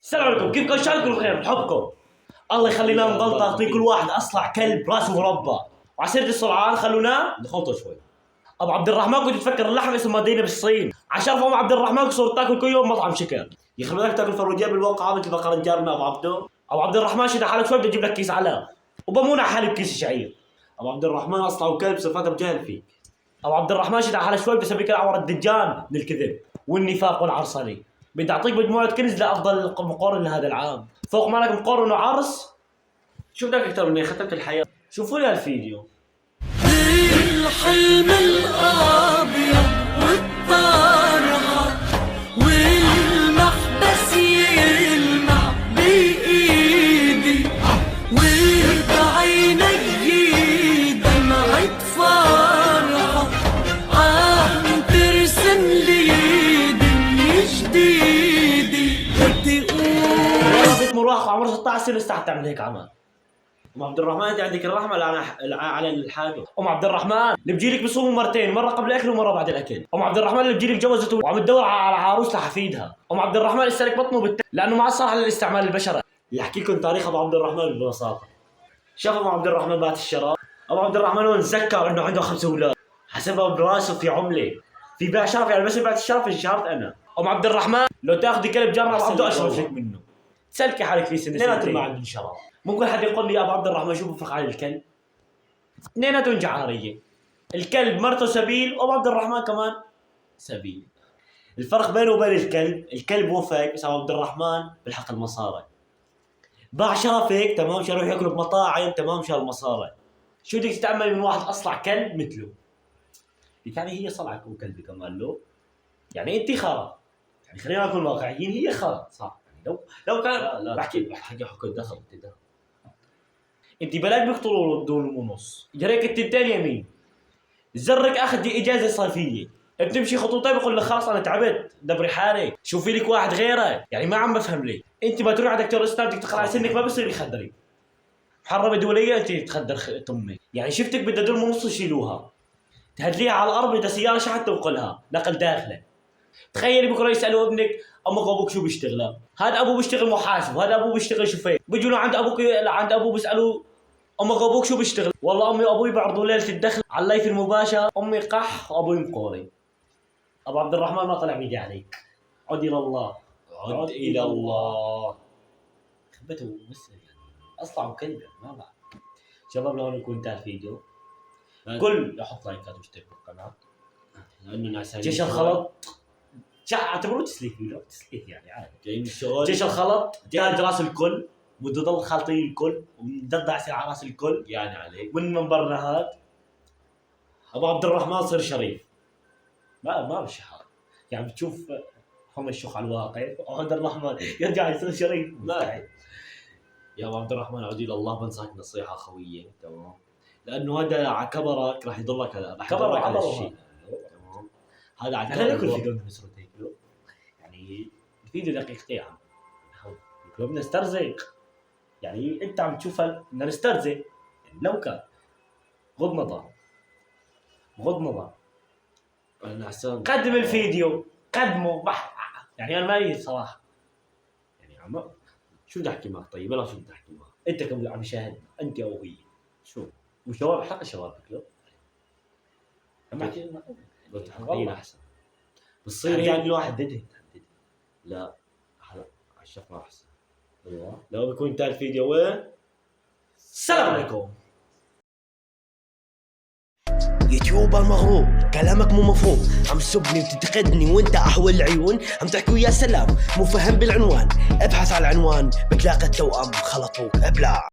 السلام عليكم، كيفكم؟ شلونكم؟ بخير، بحبكم. الله يخلينا نضل تعطي كل واحد اصلع كلب راسه مربع. وعسيرة السرعان خلونا نخلطه شوي. ابو عبد الرحمن كنت تفكر اللحم اسمه مدينه بالصين، عشان ام عبد الرحمن صرت تاكل كل يوم مطعم شكل. يخلونك تاكل فروجيه بالواقع مثل ما قرن جارنا ابو عبده. ابو عبد الرحمن شد حالك شوي بدي اجيب لك كيس على وبمونع حالي بكيس شعير. ابو عبد الرحمن اصلا وكلب صفاته بجهل فيك. ابو عبد الرحمن شد حالك شوي بدي اسويك العور الدجان من الكذب والنفاق والعرصنه. بدي اعطيك مجموعه كنز لافضل مقارن لهذا العام، فوق ما لك مقارن وعرس. شو بدك اكثر مني؟ ختمت الحياه. شوفوا لي هالفيديو. الحلم الابيض والطارها والمحبس يلمع بايدي وبعيني دمعة فرحة عم ترسم لي دنيا جديدة. بدي والله بنت مراهقه عمرها 16 سنه استحت تعمل هيك عمل. ام عبد الرحمن انت عندك الرحمه على الحاجه. ام عبد الرحمن اللي بجيلك بصوموا مرتين، مره قبل الاكل ومره بعد الاكل. ام عبد الرحمن اللي بجيلك جوزته وعم تدور على عروس لحفيدها. ام عبد الرحمن اللي سلك بطنه لانه ما صالح للاستعمال البشري. يحكي لكم تاريخ ابو عبد الرحمن ببساطه. شاف ابو عبد الرحمن بات الشراب. ابو عبد الرحمن وين تذكر انه عنده 5 اولاد، حسبها براسه في عمله في بيع شرف، يعني بس بعت الشرف شهرت انا. ام عبد الرحمن لو تاخذي كلب جارنا ابو عبده اشرف لك منه. تسلكي حالك في سنه اثنيناتهم ما عندهم شراب. ممكن حد يقول لي يا ابو عبد الرحمن شو بفرق عن الكلب؟ اثنيناتهم جعاريه. الكلب مرته سبيل وابو عبد الرحمن كمان سبيل. الفرق بينه وبين الكلب وفق، بس ابو عبد الرحمن بالحق المصاري. باع شرفك تمام، شو يروح ياكل بمطاعم تمام شال المصاري. شو بدك تتامل من واحد اصلع كلب مثله؟ يعني هي صلعك وكلبي كمان له. يعني انت خرا، يعني خلينا نكون واقعيين، هي خرا صح. يعني لو كان لا بحكي حكي دخل انت بلاك بيقتلوا دول ونص، جريك التنتين يمين. زرك اخذ دي اجازه صيفيه، بتمشي خطوتين بقول لك خلاص انا تعبت دبري حالي، شوفي لك واحد غيره. يعني ما عم بفهم ليه انت ما تروح على دكتور اسنان بدك تقرا سنك ما بصير يخدري. محرمه دوليه انت تخدر تمك، يعني شفتك بدها دول ونص يشيلوها تهدليها على الارض بدها سياره شحن تنقلها نقل داخله. تخيلي بكره يسالوا ابنك امك وابوك شو بيشتغلوا؟ هذا ابوه بيشتغل محاسب وهذا ابوه بيشتغل شوفير. بيجوا عند ابوك عند ابوه بيسالوا امك وابوك شو بيشتغل؟ والله امي وابوي بيعرضوا ليله الدخل على اللايف المباشر، امي قح وابوي مقوري. ابو عبد الرحمن ما طلع بيجي عليك. عد الى الله، عد الى الله. خبته بس يعني اصلع مكلب ما بعرف. شباب لو يكون انتهى الفيديو كل يحط لايكات واشتركوا بالقناه لانه ناس جيش الخلط اعتبروه تسليك، لا تسليك يعني عادي. جايين الشغل. جيش الخلط تاج راس الكل بده يضل خالطين الكل ومدردع يصير على راس الكل يعني عليك من منبرنا هاد. ابو عبد الرحمن صير شريف ما بشحر، يعني بتشوف هم الشيخ على الواقع ابو عبد الرحمن يرجع يصير شريف مستحيل. يا ابو عبد الرحمن عودي الى الله، بنصحك نصيحه خويه تمام، لانه هذا على كبرك راح يضلك راح كبر على عبره الشيء تمام. هذا على انا ناكل كبرك فيديو نسرد هيك يعني الفيديو دقيقتين عم لو بدنا نسترزق، يعني انت عم تشوفها بدنا نسترزق. يعني لو كان غض نظر انا حسان قدم الفيديو قدمه يعني انا مالي صراحه. يعني عم شو بدي احكي معك؟ طيب انا شو بدي احكي معك؟ انت كم عم يشاهد انت او هي شو وشباب حق شبابك لا عم بحكي بحكي بدي والله. احسن بتصير يعني الواحد بدي لا هلا الشفره احسن. ايوه لو بيكون انتهى الفيديو وين؟ السلام عليكم. يوتيوبر مغرور كلامك مو مفهوم، عم تسبني وتنتقدني وانت احول العيون، عم تحكي ويا سلام مو فهم بالعنوان، ابحث على العنوان بتلاقي التوأم خلطوك ابلع.